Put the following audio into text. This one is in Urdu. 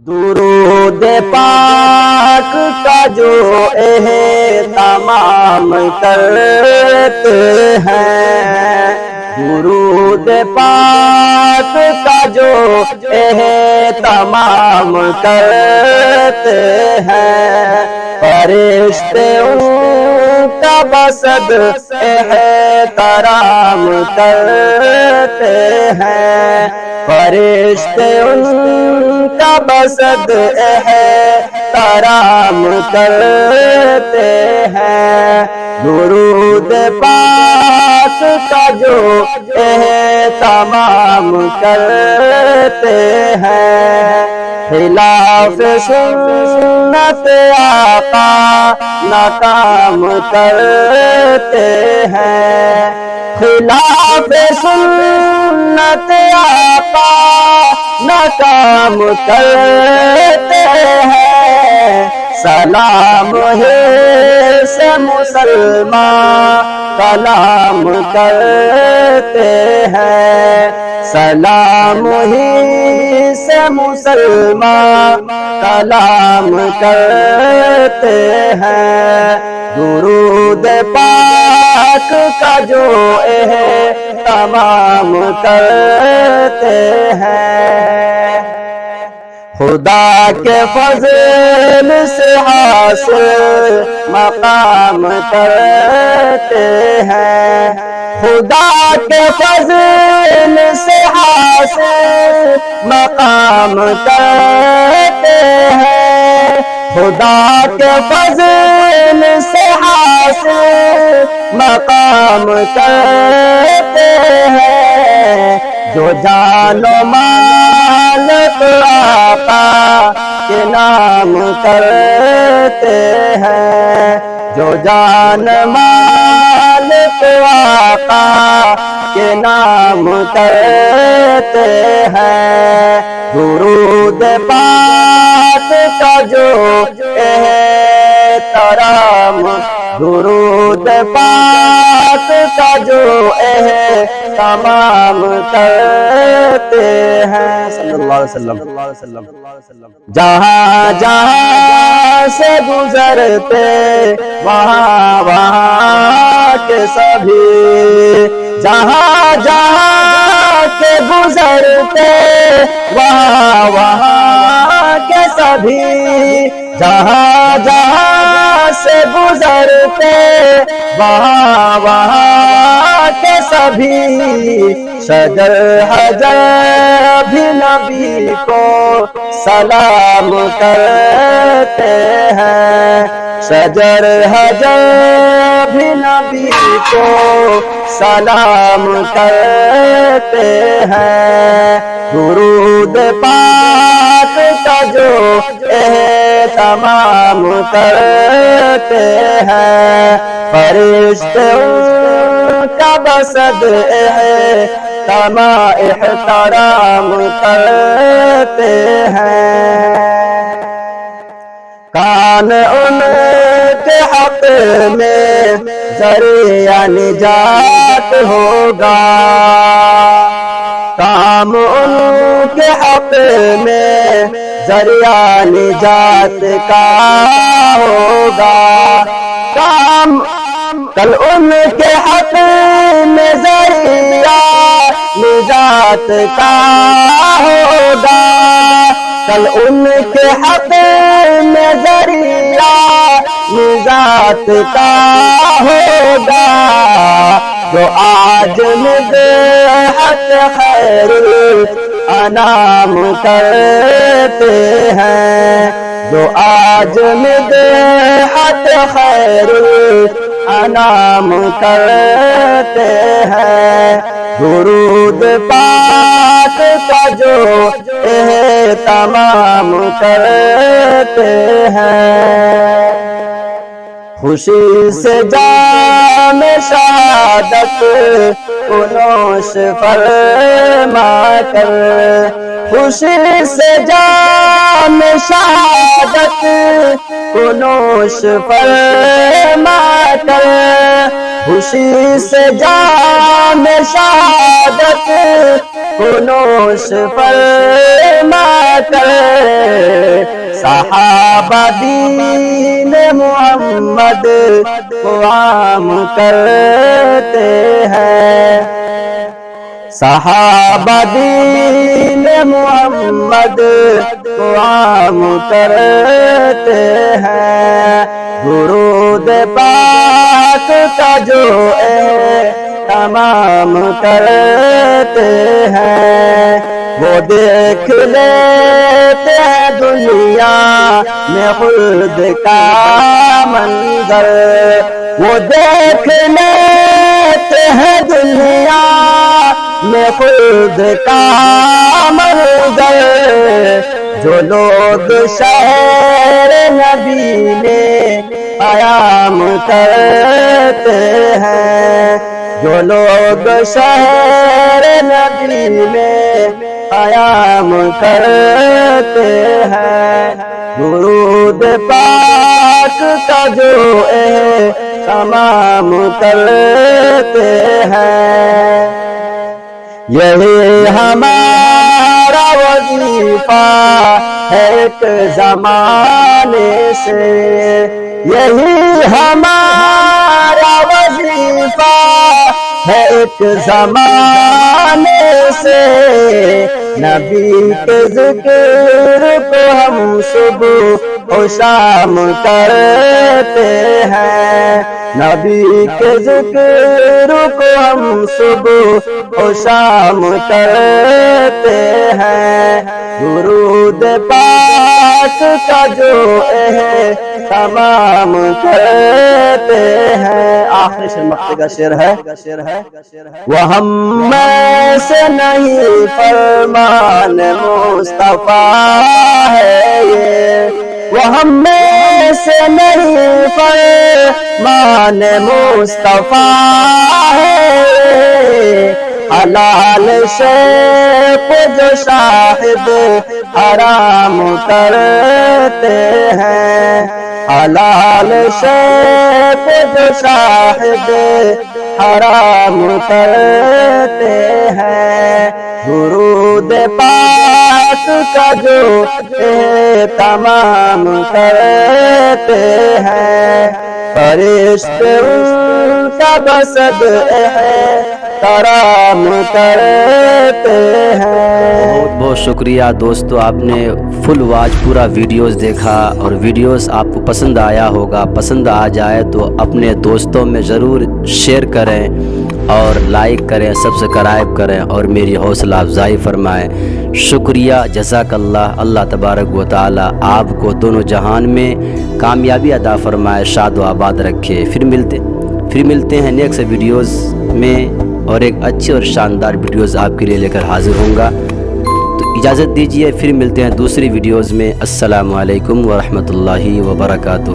درود پاک کا جو اہتمام کرتے ہیں، درود پاک کا جو اہتمام کرتے ہیں، فرشتے ان کا بسد احترام کرتے ہیں، فرشتے ان کا بسد احترام کرتے ہیں، درود پاک کا جو اہتمام کرتے ہیں، خلاف سنت آقا ناکام کرتے ہیں، خلاف سنت آقا ناکام کرتے ہیں، سلام ہے سے مسلمان کلام کرتے ہیں، سلام ہی سے مسلمان کلام کرتے ہیں، درود پاک کا جو اہتمام کرتے ہیں، خدا کے فضل سے حاصل مقام کرتے ہیں، خدا کے فضل سے حاصل مقام کرتے ہیں، خدا کے فضل سے حاصل مقام کرتے ہیں، جو جان و مال آقا کے نام کرتے ہیں، جو جان مال آقا کے نام کرتے ہیں، درود پاک کا جو احترام، درود پاک کا جو اہتمام کرتے ہیں، صلی اللہ علیہ وسلم، جہاں جہاں سے گزرتے وہاں وہاں کے سبھی، جہاں جہاں کے گزرتے وہاں وہاں کے سبھی، جہاں جہاں سے گزرتے وہاں وہاں کے سبھی، شجر حجر بھی نبی کو سلام کرتے ہیں، شجر حجر بھی نبی کو سلام کرتے ہیں، درود پاک کا جو اہتمام کرتے ہیں، فرشتے کا بسد احترام کرتے ہیں، کان ان کے حق میں ذریعہ نجات ہوگا، کام ان کے حق میں ذریعہ نجات کا ہوگا، کام کل ان کے حق میں ذریعہ نجات کا ہوگا، کل ان کے حق میں ذریعہ نجات کا ہوگا، جو آج مدحت خیر انعام کرتے ہیں، جو آج مدحت خیر انعام کرتے ہیں، درود پاک کا جو اہتمام کرتے ہیں، خوشی سے جام شہادت نوش فرما کر، خوشی سے جام شہادت نوش فرما کر، خوشی سے جام شہادت نوش فرما کر صحابہ دین محمد کو عام کرتے ہیں، صحابہ دین محمد کو عام کرتے ہیں، درود پاک کا جو تمام کرتے ہیں، وہ دیکھ لیتے ہیں دنیا میں خلد کا منظر، وہ دیکھ لیتے ہیں دنیا میں خلد کا منظر، جو لوگ شہر نبی میں قیام کرتے ہیں، جو لوگ شہر نبی میں قیام کرتے ہیں، درود پاک کا جو تمام کرتے ہیں، یہی ہمارا وظیفہ ہے ایک زمانے سے، یہی ہمارا وظیفہ ہے ایک زمانے سے، نبی کے ذکر کو ہم صبح و شام کرتے ہیں، نبی کے ذکر کو ہم صبح و شام کرتے ہیں، درود پاک کا جو تمام کرتے ہیں۔ آخری شعر مقطع کا شعر ہے، وہ ہم میں سے نہیں فرمان مصطفیٰ ہے یہ، وہ ہم میں سے نہیں فرمان مصطفیٰ ہے، حلال شے کو جو شاہد حرام کرتے ہیں، حلال شے کو جو شاہد حرام کرتے ہیں، درود پاک کا جو تمام کرتے ہیں، فرشتے ان کا بسد احترام کرتے ہیں۔ بہت بہت شکریہ دوستو، آپ نے فل واچ پورا ویڈیوز دیکھا، اور ویڈیوز آپ کو پسند آیا ہوگا۔ پسند آ جائے تو اپنے دوستوں میں ضرور شیئر کریں اور لائک کریں، سبسکرائب کریں اور میری حوصلہ افزائی فرمائیں۔ شکریہ، جزاک اللہ۔ اللہ تبارک و تعالی آپ کو دونوں جہان میں کامیابی عطا فرمائے، شاد و آباد رکھے۔ پھر ملتے ہیں نیکسٹ ویڈیوز میں، اور ایک اچھی اور شاندار ویڈیوز آپ کے لیے لے کر حاضر ہوں گا۔ تو اجازت دیجیے، پھر ملتے ہیں دوسری ویڈیوز میں۔ السلام علیکم ورحمۃ اللہ وبرکاتہ۔